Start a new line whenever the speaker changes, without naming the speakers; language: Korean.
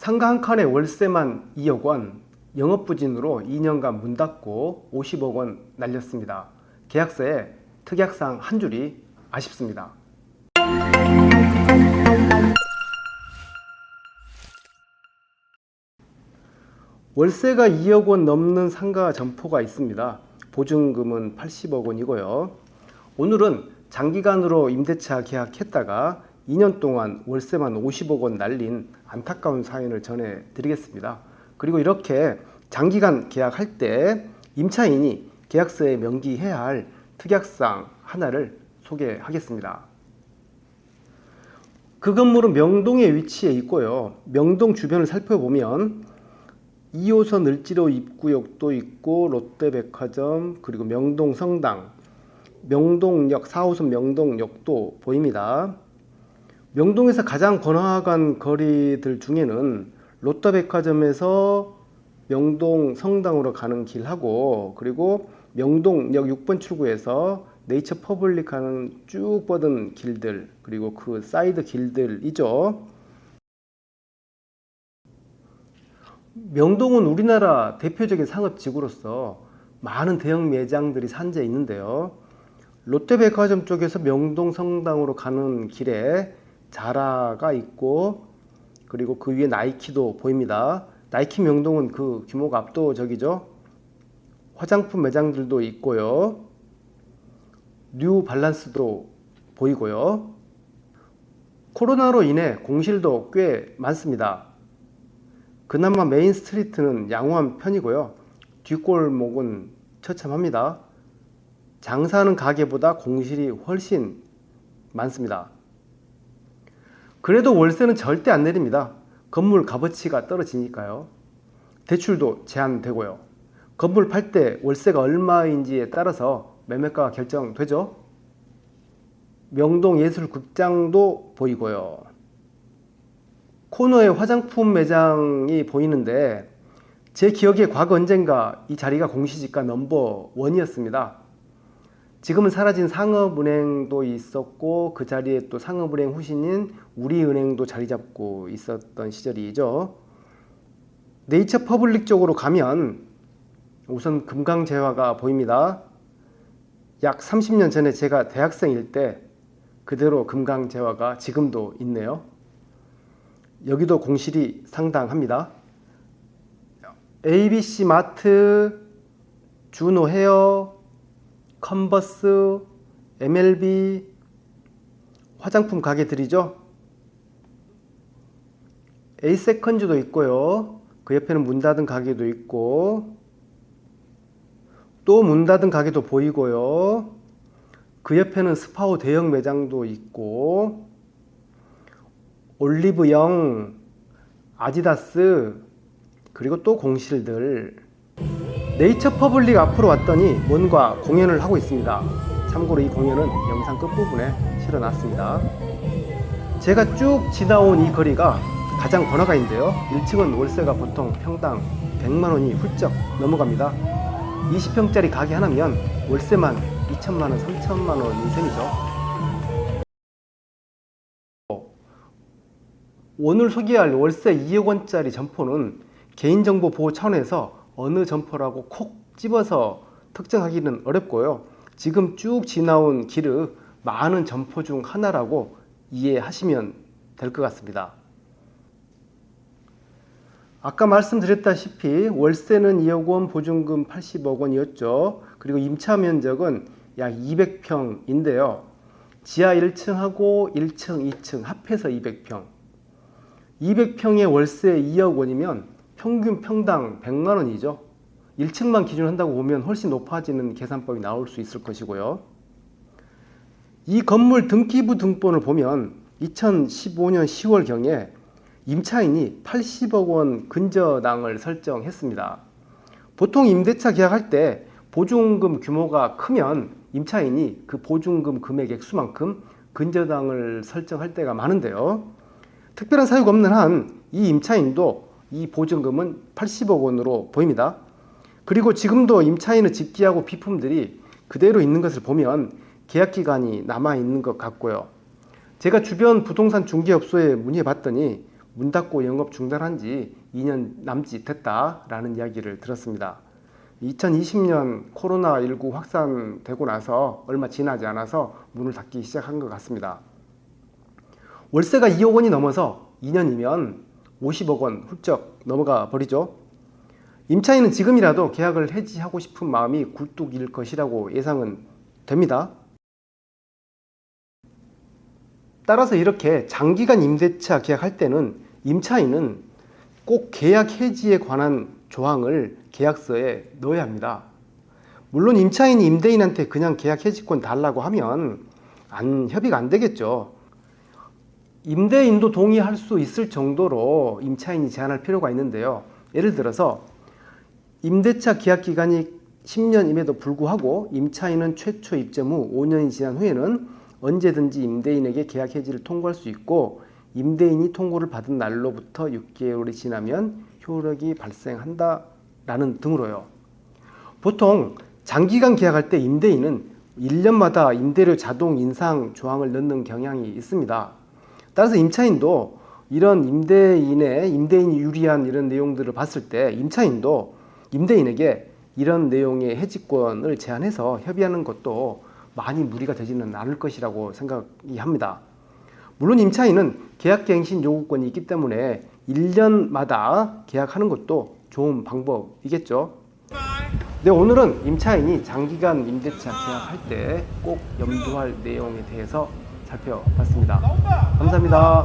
상가 한 칸에 월세만 2억 원, 영업부진으로 2년간 문 닫고 50억 원 날렸습니다. 계약서에 특약사항 한 줄이 아쉽습니다. 월세가 2억 원 넘는 상가 점포가 있습니다. 보증금은 80억 원이고요. 오늘은 장기간으로 임대차 계약했다가 2년 동안 월세만 50억 원 날린 안타까운 사연을 전해드리겠습니다. 그리고 이렇게 장기간 계약할 때 임차인이 계약서에 명기해야 할 특약사항 하나를 소개하겠습니다. 그 건물은 명동에 위치해 있고요. 명동 주변을 살펴보면 2호선 을지로 입구역도 있고 롯데백화점, 그리고 명동 성당, 명동역 4호선 명동역도 보입니다. 명동에서 가장 번화한 거리들 중에는 롯데백화점에서 명동 성당으로 가는 길하고, 그리고 명동역 6번 출구에서 네이처 퍼블릭 가는 쭉 뻗은 길들, 그리고 그 사이드 길들이죠. 명동은 우리나라 대표적인 상업지구로서 많은 대형 매장들이 산재해 있는데요. 롯데백화점 쪽에서 명동 성당으로 가는 길에 자라가 있고, 그리고 그 위에 나이키도 보입니다. 나이키 명동은 그 규모가 압도적이죠. 화장품 매장들도 있고요. 뉴 발란스도 보이고요. 코로나로 인해 공실도 꽤 많습니다. 그나마 메인 스트리트는 양호한 편이고요. 뒷골목은 처참합니다. 장사하는 가게보다 공실이 훨씬 많습니다. 그래도 월세는 절대 안 내립니다. 건물 값어치가 떨어지니까요. 대출도 제한되고요. 건물 팔 때 월세가 얼마인지에 따라서 매매가가 결정되죠. 명동 예술극장도 보이고요. 코너에 화장품 매장이 보이는데, 제 기억에 과거 언젠가 이 자리가 공시지가 넘버 1이었습니다. 지금은 사라진 상업은행도 있었고, 그 자리에 또 상업은행 후신인 우리은행도 자리 잡고 있었던 시절이죠. 네이처 퍼블릭 쪽으로 가면 우선 금강제화가 보입니다. 약 30년 전에 제가 대학생일 때 그대로 금강제화가 지금도 있네요. 여기도 공실이 상당합니다. ABC 마트, 주노 헤어, 컨버스, MLB, 화장품 가게들이죠. A세컨즈도 있고요. 그 옆에는 문 닫은 가게도 있고, 또 문 닫은 가게도 보이고요. 그 옆에는 스파오 대형 매장도 있고, 올리브영, 아디다스, 그리고 또 공실들. 네이처 퍼블릭 앞으로 왔더니 뭔가 공연을 하고 있습니다. 참고로 이 공연은 영상 끝부분에 실어놨습니다. 제가 쭉 지나온 이 거리가 가장 번화가인데요. 1층은 월세가 보통 평당 100만원이 훌쩍 넘어갑니다. 20평짜리 가게 하나면 월세만 2천만원, 3천만원인 셈이죠. 오늘 소개할 월세 2억 원짜리 점포는 개인정보 보호 차원에서 어느 점포라고 콕 집어서 특정하기는 어렵고요. 지금 쭉 지나온 길의 많은 점포 중 하나라고 이해하시면 될 것 같습니다. 아까 말씀드렸다시피 월세는 2억 원, 보증금 80억 원이었죠. 그리고 임차 면적은 약 200평인데요. 지하 1층하고 1층, 2층 합해서 200평. 200평의 월세 2억 원이면 평균 평당 100만 원이죠. 1층만 기준한다고 보면 훨씬 높아지는 계산법이 나올 수 있을 것이고요. 이 건물 등기부 등본을 보면 2015년 10월경에 임차인이 80억 원 근저당을 설정했습니다. 보통 임대차 계약할 때 보증금 규모가 크면 임차인이 그 보증금 금액 액수만큼 근저당을 설정할 때가 많은데요. 특별한 사유가 없는 한 이 임차인도 이 보증금은 80억 원으로 보입니다. 그리고 지금도 임차인의 집기하고 비품들이 그대로 있는 것을 보면 계약기간이 남아있는 것 같고요. 제가 주변 부동산 중개업소에 문의해 봤더니 문 닫고 영업 중단한 지 2년 남짓 됐다라는 이야기를 들었습니다. 2020년 코로나19 확산되고 나서 얼마 지나지 않아서 문을 닫기 시작한 것 같습니다. 월세가 2억 원이 넘어서 2년이면 50억 원 훌쩍 넘어가 버리죠. 임차인은 지금이라도 계약을 해지하고 싶은 마음이 굴뚝일 것이라고 예상은 됩니다. 따라서 이렇게 장기간 임대차 계약할 때는 임차인은 꼭 계약 해지에 관한 조항을 계약서에 넣어야 합니다. 물론 임차인이 임대인한테 그냥 계약 해지권 달라고 하면 협의가 안 되겠죠. 임대인도 동의할 수 있을 정도로 임차인이 제한할 필요가 있는데요. 예를 들어서 임대차 계약 기간이 10년임에도 불구하고 임차인은 최초 입점 후 5년이 지난 후에는 언제든지 임대인에게 계약 해지를 통고할 수 있고, 임대인이 통고를 받은 날로부터 6개월이 지나면 효력이 발생한다라는 등으로요. 보통 장기간 계약할 때 임대인은 1년마다 임대료 자동 인상 조항을 넣는 경향이 있습니다. 따라서 임차인도 이런 임대인이 유리한 이런 내용들을 봤을 때 임차인도 임대인에게 이런 내용의 해지권을 제한해서 협의하는 것도 많이 무리가 되지는 않을 것이라고 생각이 합니다. 물론 임차인은 계약갱신 요구권이 있기 때문에 1년마다 계약하는 것도 좋은 방법이겠죠. 네, 오늘은 임차인이 장기간 임대차 계약할 때 꼭 염두할 내용에 대해서 살펴봤습니다. 감사합니다.